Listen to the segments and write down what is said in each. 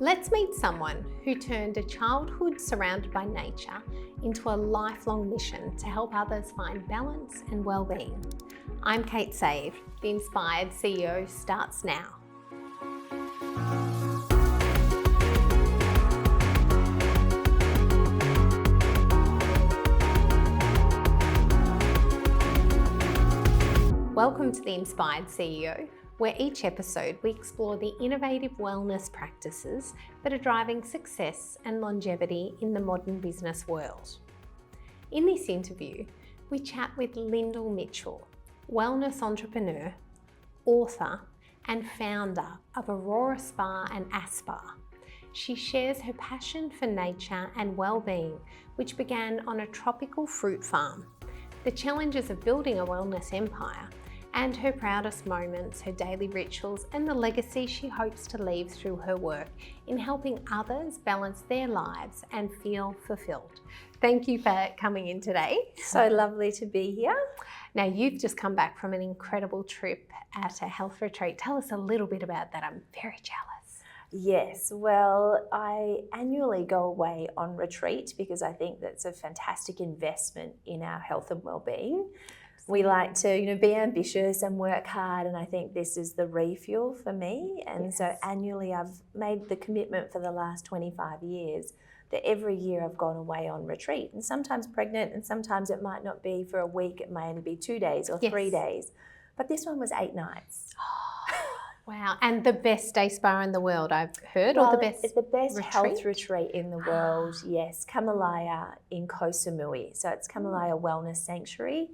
Let's meet someone who turned a childhood surrounded by nature into a lifelong mission to help others find balance and well-being. I'm Kate Save. The Inspired CEO starts now. Welcome to The Inspired CEO, where each episode we explore the innovative wellness practices that are driving success and longevity in the modern business world. In this interview, we chat with Lyndall Mitchell, wellness entrepreneur, author, and founder of Aurora Spa and ASPAR. She shares her passion for nature and well-being, which began on a tropical fruit farm, the challenges of building a wellness empire, and her proudest moments, her daily rituals, and the legacy she hopes to leave through her work in helping others balance their lives and feel fulfilled. Thank you for coming in today. So lovely to be here. Now, you've just come back from an incredible trip at a health retreat. Tell us a little bit about that. I'm very jealous. Yes, well, I annually go away on retreat because I think that's a fantastic investment in our health and well-being. We like to, be ambitious and work hard, and I think this is the refuel for me. And Yes. So annually I've made the commitment for the last 25 years that every year I've gone away on retreat, and sometimes pregnant, and sometimes it might not be for a week, it may only be 2 days or Yes. 3 days. But this one was 8 nights. Wow, and the best day spa in the world, I've heard, or the best it's the best retreat? health retreat in the world, yes. Kamalaya in Koh Samui. So it's Kamalaya Wellness Sanctuary.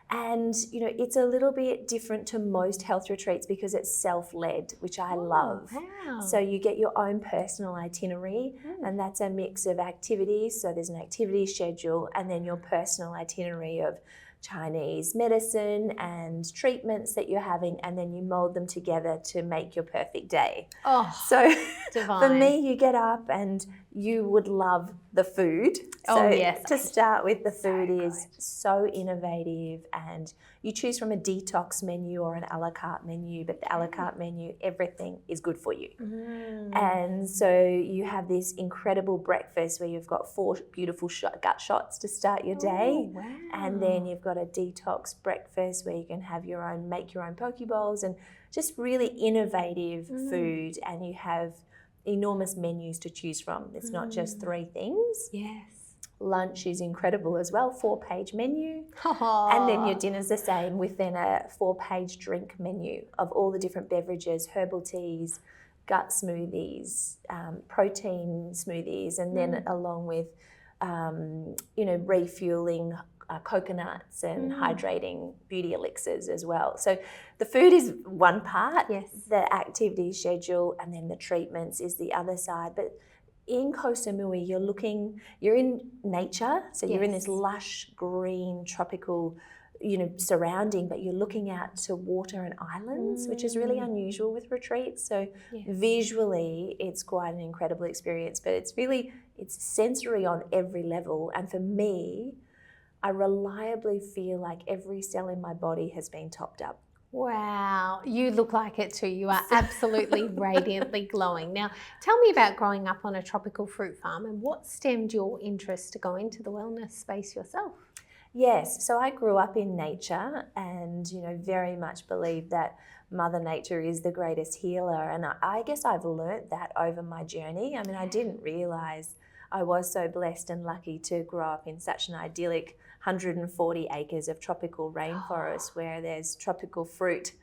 And, it's a little bit different to most health retreats because it's self-led, which I love. Wow. So you get your own personal itinerary, and that's a mix of activities. So there's an activity schedule and then your personal itinerary of Chinese medicine and treatments that you're having, and then you mold them together to make your perfect day. Oh, So divine. for me, you get up and you would love the food. Oh, So yes. to start with, the food So is good. so innovative, and you choose from a detox menu or an a la carte menu, but the a la carte menu, everything is good for you. And so you have this incredible breakfast where you've got 4 beautiful gut shots to start your day. Oh, wow. And then you've got a detox breakfast where you can have make your own poke bowls, and just really innovative food, and you have enormous menus to choose from. It's not just 3 things. Yes. Lunch is incredible as well, 4-page menu. Oh. And then your dinner's the same, with then a 4-page drink menu of all the different beverages, herbal teas, gut smoothies, protein smoothies, and then along with, refueling coconuts and hydrating beauty elixirs as well. So the food is one part, Yes. the activity schedule, and then the treatments is the other side. But in Koh Samui, you're in nature, so you're in Yes. this lush green tropical surrounding, but you're looking out to water and islands, which is really unusual with retreats. So Yes. visually, it's quite an incredible experience, but it's sensory on every level. And for me, I reliably feel like every cell in my body has been topped up. Wow, you look like it too. You are absolutely radiantly glowing. Now, tell me about growing up on a tropical fruit farm and what stemmed your interest to go into the wellness space yourself? Yes, so I grew up in nature and, very much believe that Mother Nature is the greatest healer. And I guess I've learnt that over my journey. I mean, I didn't realise I was so blessed and lucky to grow up in such an idyllic 140 acres of tropical rainforest where there's tropical fruit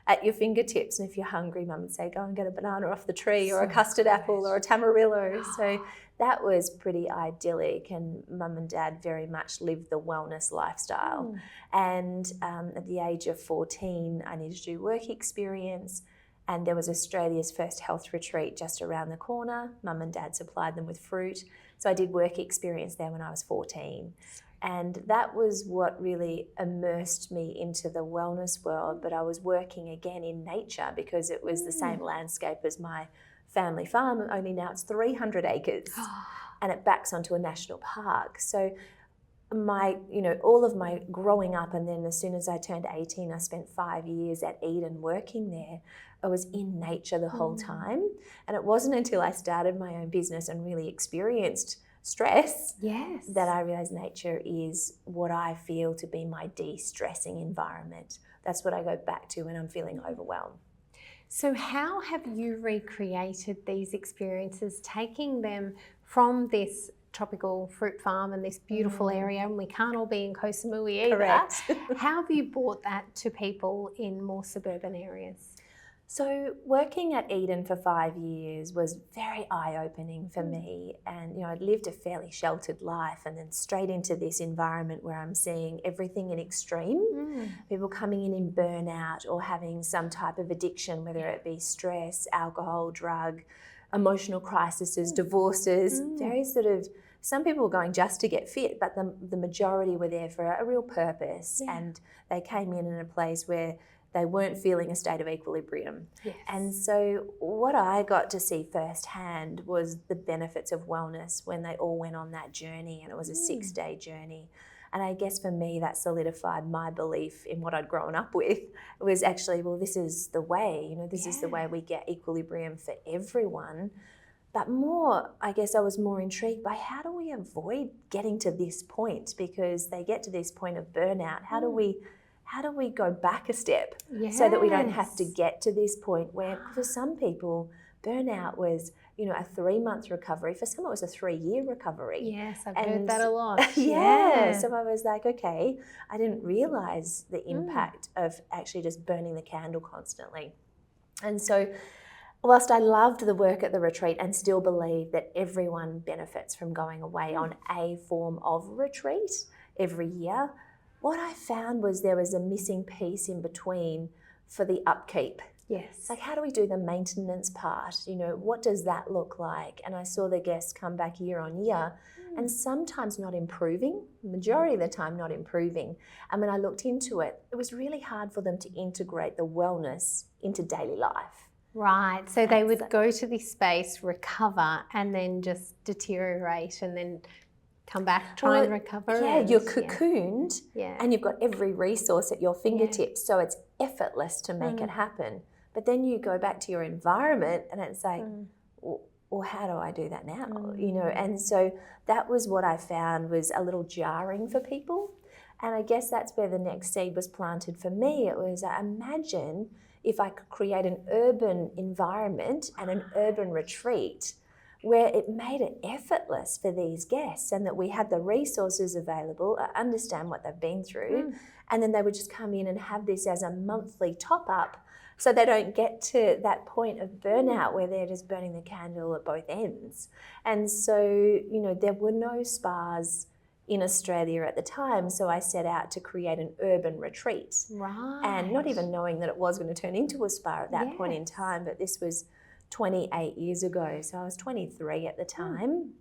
at your fingertips. And if you're hungry, Mum would say, go and get a banana off the tree, or a custard apple, or a tamarillo. So that was pretty idyllic, and Mum and Dad very much lived the wellness lifestyle. And at the age of 14, I needed to do work experience, and there was Australia's first health retreat just around the corner. Mum and Dad supplied them with fruit. So I did work experience there when I was 14. And that was what really immersed me into the wellness world. But I was working again in nature because it was the same landscape as my family farm, only now it's 300 acres and it backs onto a national park. So all of my growing up, and then as soon as I turned 18, I spent 5 years at Eden working there. I was in nature the whole time. And it wasn't until I started my own business and really experienced stress that I realised nature is what I feel to be my de-stressing environment. That's what I go back to when I'm feeling overwhelmed. So how have you recreated these experiences, taking them from this tropical fruit farm and this beautiful area, and we can't all be in Koh Samui either. Correct. How have you brought that to people in more suburban areas? So working at Eden for 5 years was very eye-opening for me, and I'd lived a fairly sheltered life, and then straight into this environment where I'm seeing everything in extreme. People coming in burnout or having some type of addiction, whether it be stress, alcohol, drug, emotional crises, divorces, very sort of, some people were going just to get fit, but the majority were there for a real purpose, and they came in a place where they weren't feeling a state of equilibrium. And so what I got to see firsthand was the benefits of wellness when they all went on that journey, and it was a 6-day journey. And I guess for me that solidified my belief in what I'd grown up with. It was actually, well, this is the way, this is the way we get equilibrium for everyone. But more, I guess I was more intrigued by how do we avoid getting to this point, because they get to this point of burnout. How do we go back a step so that we don't have to get to this point where for some people burnout was, a 3-month recovery. For some it was a 3-year recovery. Yes, I've heard that a lot. So I was like, okay, I didn't realise the impact of actually just burning the candle constantly. And so whilst I loved the work at the retreat and still believe that everyone benefits from going away on a form of retreat every year, what I found was there was a missing piece in between for the upkeep. It's like, how do we do the maintenance part? What does that look like? And I saw the guests come back year on year and sometimes not improving, majority of the time not improving. And when I looked into it, it was really hard for them to integrate the wellness into daily life. Right, so they would go to this space, recover, and then just deteriorate, and then come back, try and recover. You're cocooned and you've got every resource at your fingertips, so it's effortless to make it happen. But then you go back to your environment and it's like, well, how do I do that now? And so that was what I found was a little jarring for people. And I guess that's where the next seed was planted for me. It was, imagine if I could create an urban environment and an urban retreat where it made it effortless for these guests, and that we had the resources available, understand what they've been through, and then they would just come in and have this as a monthly top-up so they don't get to that point of burnout where they're just burning the candle at both ends. And so, there were no spas in Australia at the time, so I set out to create an urban retreat. And not even knowing that it was going to turn into a spa at that point in time, but this was 28 years ago. So I was 23 at the time,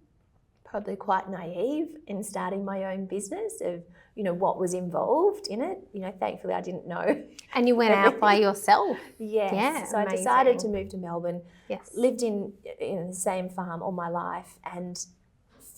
probably quite naive in starting my own business of, what was involved in it. Thankfully I didn't know. And you went out by yourself? Yes. So amazing. I decided to move to Melbourne, lived in the same farm all my life, and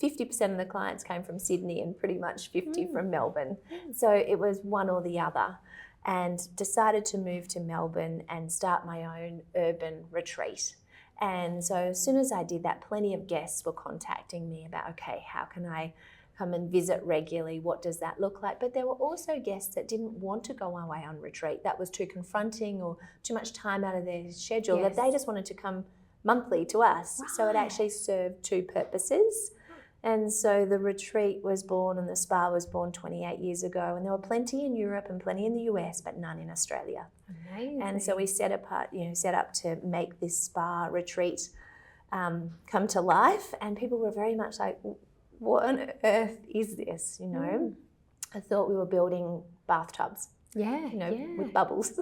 50% of the clients came from Sydney and pretty much 50 from Melbourne. So it was one or the other. And decided to move to Melbourne and start my own urban retreat. And so as soon as I did that, plenty of guests were contacting me about, okay, how can I come and visit regularly? What does that look like? But there were also guests that didn't want to go away on retreat. That was too confronting or too much time out of their schedule, that they just wanted to come monthly to us. So it actually served two purposes. And so the retreat was born and the spa was born 28 years ago, and there were plenty in Europe and plenty in the US, but none in Australia. Amazing. And so we set up to make this spa retreat come to life, and people were very much like, what on earth is this, I thought we were building bathtubs, with bubbles.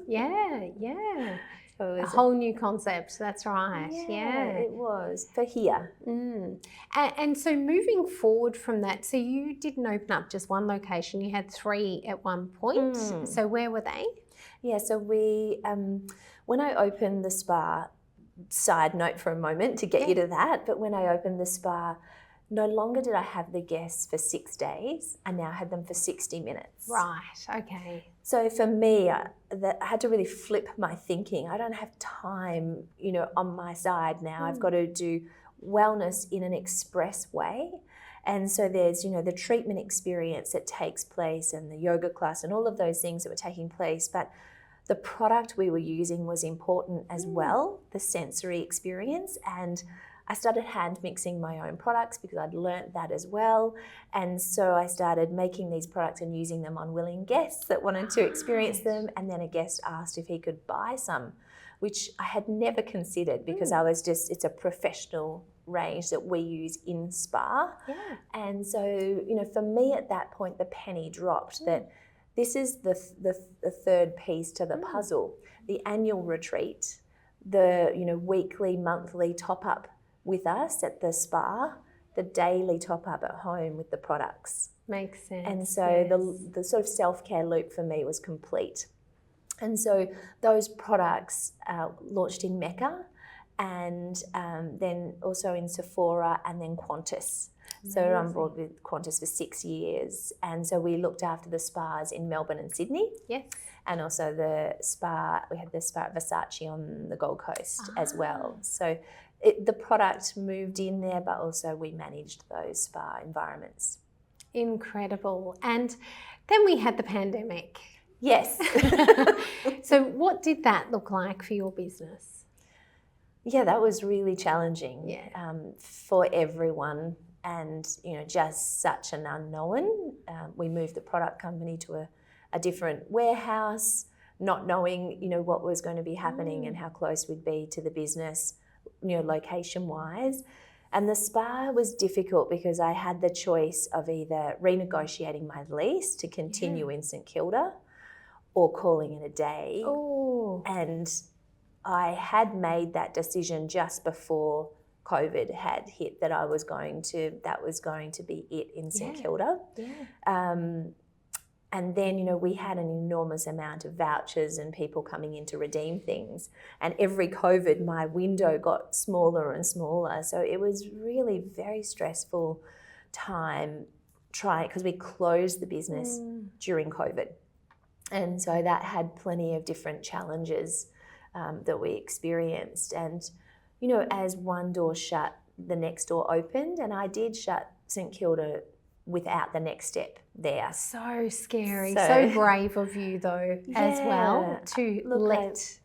So it was a whole new concept, that's right. It was, for here. And so moving forward from that, so you didn't open up just one location, you had 3 at one point. So where were they? So we, when I opened the spa, side note for a moment to get you to that, but when I opened the spa, no longer did I have the guests for 6 days. I now had them for 60 minutes. Right, okay. So for me, I had to really flip my thinking. I don't have time, on my side now. I've got to do wellness in an express way. And so there's, the treatment experience that takes place and the yoga class and all of those things that were taking place. But the product we were using was important as well, the sensory experience. And I started hand mixing my own products because I'd learnt that as well. And so I started making these products and using them on willing guests that wanted to experience them. And then a guest asked if he could buy some, which I had never considered because I was it's a professional range that we use in spa. Yeah. And so, for me at that point, the penny dropped that this is the third piece to the puzzle. The annual retreat, the weekly, monthly top-up with us at the spa, the daily top-up at home with the products. Makes sense. And so the sort of self-care loop for me was complete. And so those products launched in Mecca and then also in Sephora and then Qantas. So we're on board with Qantas for 6 years. And so we looked after the spas in Melbourne and Sydney. Yes. And also we had the spa at Versace on the Gold Coast as well. So the product moved in there, but also we managed those spa environments. Incredible. And then we had the pandemic. Yes. So what did that look like for your business? Yeah, that was really challenging for everyone. And, just such an unknown. We moved the product company to a different warehouse, not knowing, what was going to be happening and how close we'd be to the business, location-wise. And the spa was difficult because I had the choice of either renegotiating my lease to continue in St Kilda or calling it a day. Oh. And I had made that decision just before COVID had hit that that was going to be it in St Kilda. Yeah. And then, we had an enormous amount of vouchers and people coming in to redeem things. And every COVID, my window got smaller and smaller. So it was really very stressful time because we closed the business during COVID. And so that had plenty of different challenges that we experienced. And, as one door shut, the next door opened. And I did shut St Kilda without the next step there. So scary. So brave of you though as well to let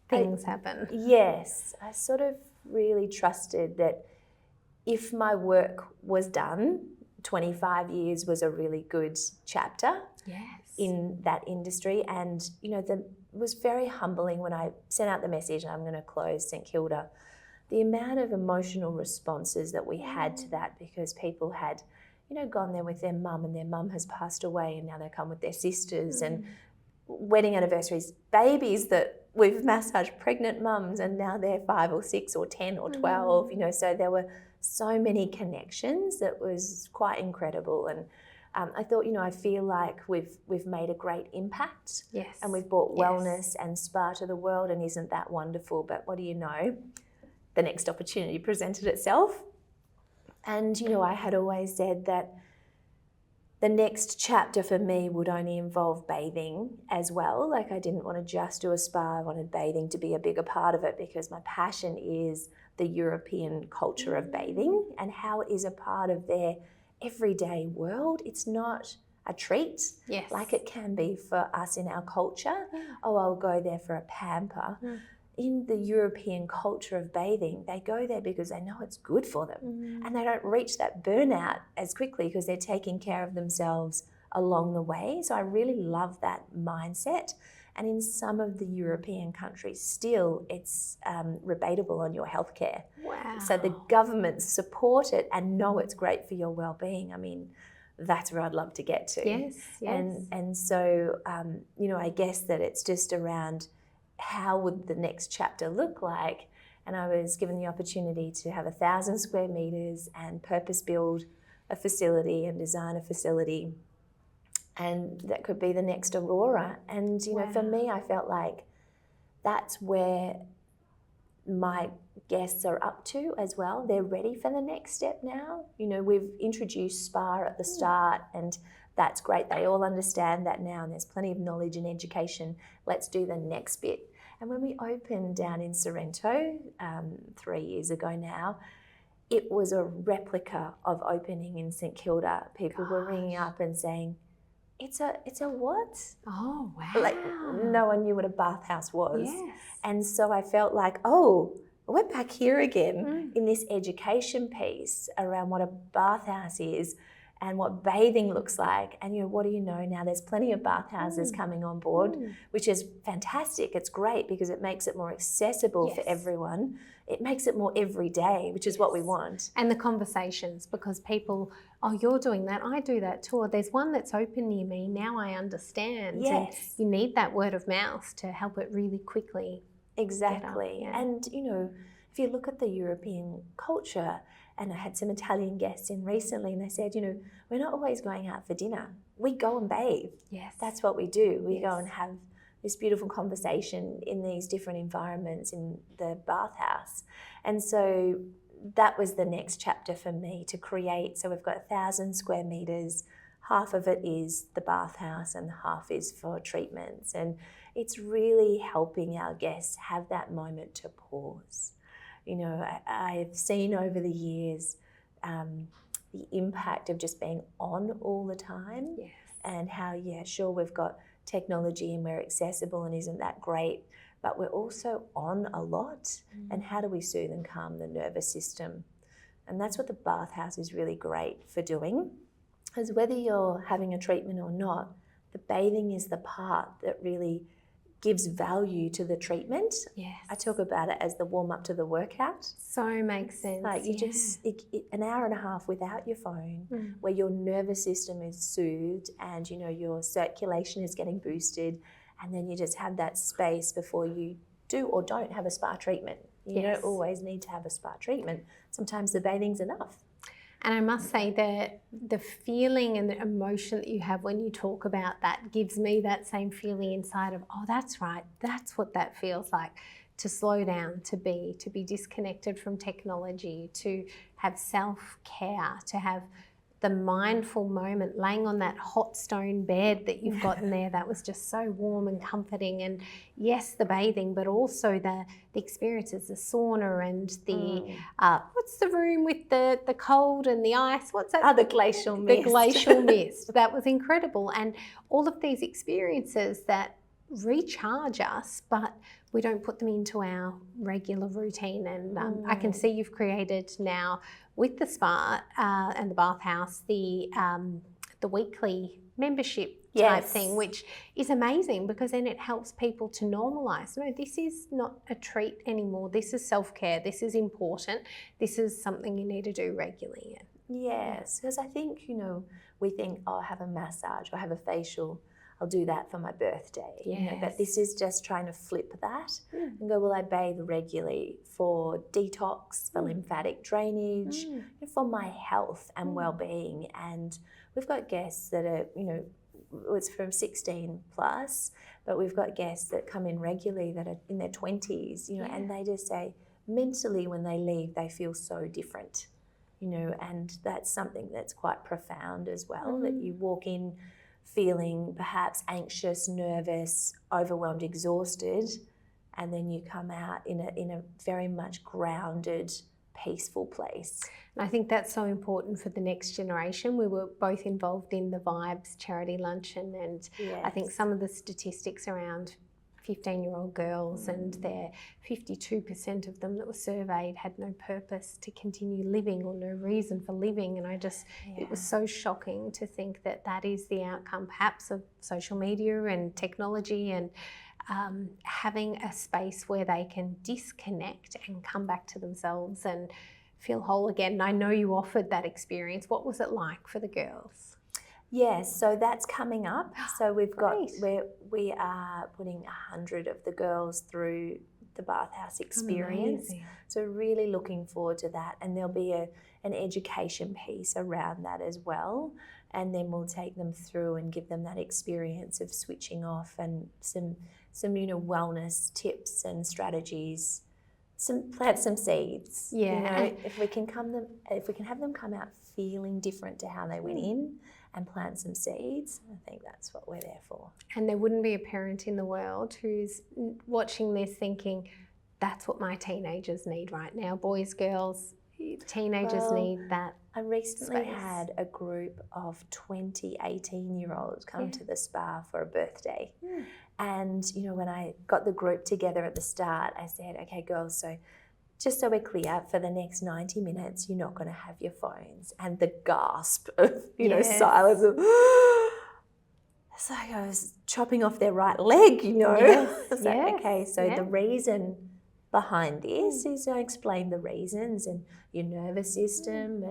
things happen. Yes. I sort of really trusted that if my work was done, 25 years was a really good chapter in that industry. And, it was very humbling when I sent out the message, I'm going to close St Kilda. The amount of emotional responses that we had to that because people had gone there with their mum and their mum has passed away and now they come with their sisters and wedding anniversaries, babies that we've massaged, pregnant mums, and now they're 5 or 6 or 10 or 12, so there were so many connections that was quite incredible. And I thought, I feel like we've made a great impact. Yes. And we've brought wellness and spa to the world, and isn't that wonderful? But what do you know? The next opportunity presented itself. And, I had always said that the next chapter for me would only involve bathing as well. Like I didn't want to just do a spa, I wanted bathing to be a bigger part of it because my passion is the European culture of bathing and how it is a part of their everyday world. It's not a treat like it can be for us in our culture. Oh, I'll go there for a pamper. In the European culture of bathing, they go there because they know it's good for them and they don't reach that burnout as quickly because they're taking care of themselves along the way. So I really love that mindset. And in some of the European countries, still it's rebatable on your healthcare. Wow. So the governments support it and know it's great for your well-being. I mean, that's where I'd love to get to. Yes. And so, I guess that it's just around how would the next chapter look like? And I was given the opportunity to have 1,000 square meters and purpose build a facility and design a facility. And that could be the next Aurora. And, for me, I felt like that's where my guests are up to as well. They're ready for the next step now. You know, we've introduced SPAR at the start, and that's great. They all understand that now, and there's plenty of knowledge and education. Let's do the next bit. And when we opened down in Sorrento 3 years ago now, it was a replica of opening in St Kilda. People were ringing up and saying, it's a what? Oh, wow. Like, no one knew what a bathhouse was. Yes. And so I felt like, oh, we're back here again in this education piece around what a bathhouse is and what bathing looks like. And, you know, what do you know now? There's plenty of bathhouses coming on board, which is fantastic. It's great because it makes it more accessible for everyone. It makes it more everyday, which is what we want. And the conversations, because people, oh, you're doing that, I do that too. Or there's one that's open near me, now I understand. Yes. And you need that word of mouth to help it really quickly. Exactly. And, you know, if you look at the European culture, and I had some Italian guests in recently, and they said, you know, we're not always going out for dinner. We go and bathe. Yes. That's what we do. We go and have this beautiful conversation in these different environments in the bathhouse. And so that was the next chapter for me to create. So we've got 1,000 square metres. Half of it is the bathhouse and half is for treatments. And it's really helping our guests have that moment to pause. You know, I've seen over the years the impact of just being on all the time, and how, sure, we've got technology and we're accessible and isn't that great, but we're also on a lot. And how do we soothe and calm the nervous system? And that's what the bathhouse is really great for doing, because whether you're having a treatment or not, the bathing is the part that really gives value to the treatment. Yes. I talk about it as the warm up to the workout. So makes sense. Like you just, an hour and a half without your phone, where your nervous system is soothed and, you know, your circulation is getting boosted, and then you just have that space before you do or don't have a spa treatment. You don't always need to have a spa treatment. Sometimes the bathing's enough. And I must say that the feeling and the emotion that you have when you talk about that gives me that same feeling inside of, oh, that's right, that's what that feels like, to slow down, to be disconnected from technology, to have self-care, to have the mindful moment, laying on that hot stone bed that you've got in there that was just so warm and comforting. And yes, the bathing, but also the experiences, the sauna and the, what's the room with the cold and the ice? What's that? The glacial mist. The glacial mist. That was incredible. And all of these experiences that recharge us, but we don't put them into our regular routine. And I can see you've created now with the spa and the bathhouse the weekly membership type thing, which is amazing, because then it helps people to normalise. No, this is not a treat anymore. This is self-care. This is important. This is something you need to do regularly. Yes, because I think, you know, we think, oh, have a massage or have a facial, I'll do that for my birthday. Yes. You know, but this is just trying to flip that and go, well, I bathe regularly for detox, for lymphatic drainage, for my health and well-being. And we've got guests that are, you know, it's from 16 plus, but we've got guests that come in regularly that are in their 20s, you know, and they just say mentally when they leave, they feel so different, you know, and that's something that's quite profound as well, that you walk in feeling perhaps anxious, nervous, overwhelmed, exhausted, and then you come out in a very much grounded, peaceful place. And I think that's so important for the next generation. We were both involved in the Vibes charity luncheon, and I think some of the statistics around 15-year-old girls, and their 52% of them that were surveyed had no purpose to continue living or no reason for living. And I just, it was so shocking to think that that is the outcome perhaps of social media and technology, and having a space where they can disconnect and come back to themselves and feel whole again. And I know you offered that experience. What was it like for the girls? Yes, so that's coming up. So we've got, we are putting 100 of the girls through the bathhouse experience. Amazing. So really looking forward to that. And there'll be an education piece around that as well. And then we'll take them through and give them that experience of switching off and some you know, wellness tips and strategies plant some seeds. Yeah. You know, if we can have them come out feeling different to how they went in, and plant some seeds, I think that's what we're there for. And there wouldn't be a parent in the world who's watching this thinking, that's what my teenagers need right now. Boys, girls, teenagers need that. I recently space. had a group of 20 18-year-olds come to the spa for a birthday. And, you know, when I got the group together at the start, I said, okay, girls, so just so we're clear, for the next 90 minutes, you're not going to have your phones. And the gasp of, you know, silence of, it's like I was chopping off their right leg, you know. It's like, okay, so the reason behind this is I explained the reasons and your nervous system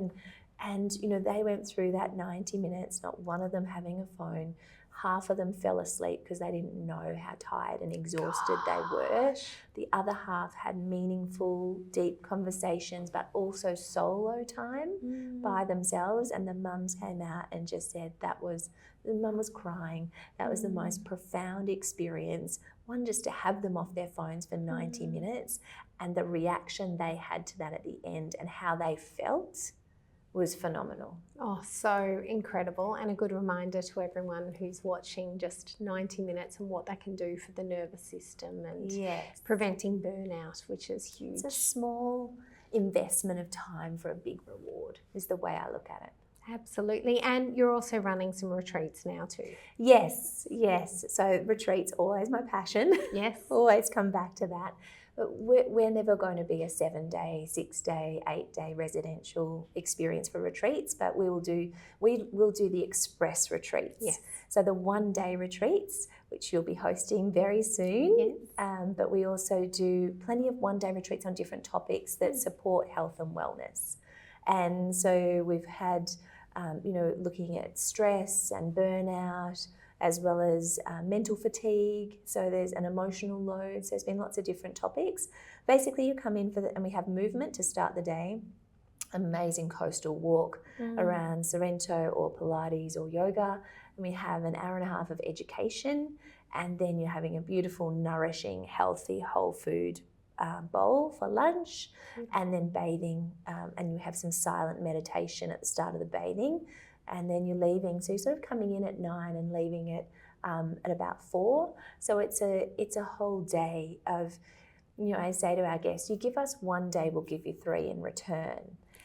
and you know, they went through that 90 minutes, not one of them having a phone. Half of them fell asleep because they didn't know how tired and exhausted they were. The other half had meaningful, deep conversations, but also solo time by themselves. And the mums came out and just said the mum was crying. That was the most profound experience. One, just to have them off their phones for 90 minutes, and the reaction they had to that at the end and how they felt was phenomenal. Oh, so incredible, and a good reminder to everyone who's watching, just 90 minutes and what that can do for the nervous system and preventing burnout, which is huge. It's a small investment of time for a big reward, is the way I look at it. Absolutely. And you're also running some retreats now too. Yes. So retreats, always my passion. Yes. Always come back to that. But we're never going to be a 7-day, 6-day, 8-day residential experience for retreats, but we will do the express retreats. Yes. So the 1-day retreats, which you'll be hosting very soon. Yes. But we also do plenty of 1-day retreats on different topics that support health and wellness. And so we've had, looking at stress and burnout, as well as mental fatigue. So there's an emotional load. So there's been lots of different topics. Basically, you come in and we have movement to start the day. Amazing coastal walk around Sorrento or Pilates or yoga. And we have an hour and a half of education. And then you're having a beautiful, nourishing, healthy, whole food bowl for lunch. And then bathing. And you have some silent meditation at the start of the bathing. And then you're leaving. So you're sort of coming in at 9 and leaving at about 4. So it's a whole day of, you know, I say to our guests, you give us 1 day, we'll give you 3 in return.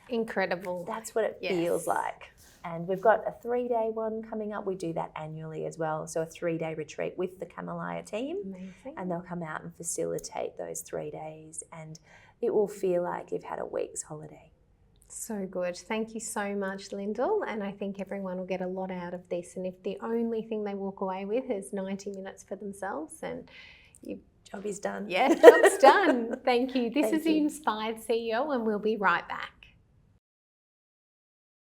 Incredible. That's what it feels like. And we've got a 3-day one coming up. We do that annually as well. So a 3-day retreat with the Camellia team. Amazing. And they'll come out and facilitate those 3 days. And it will feel like you've had a week's holiday. So good. Thank you so much, Lyndall. And I think everyone will get a lot out of this. And if the only thing they walk away with is 90 minutes for themselves, and job is done. Yeah, job's done. Thank you. This is the Inspired CEO, and we'll be right back.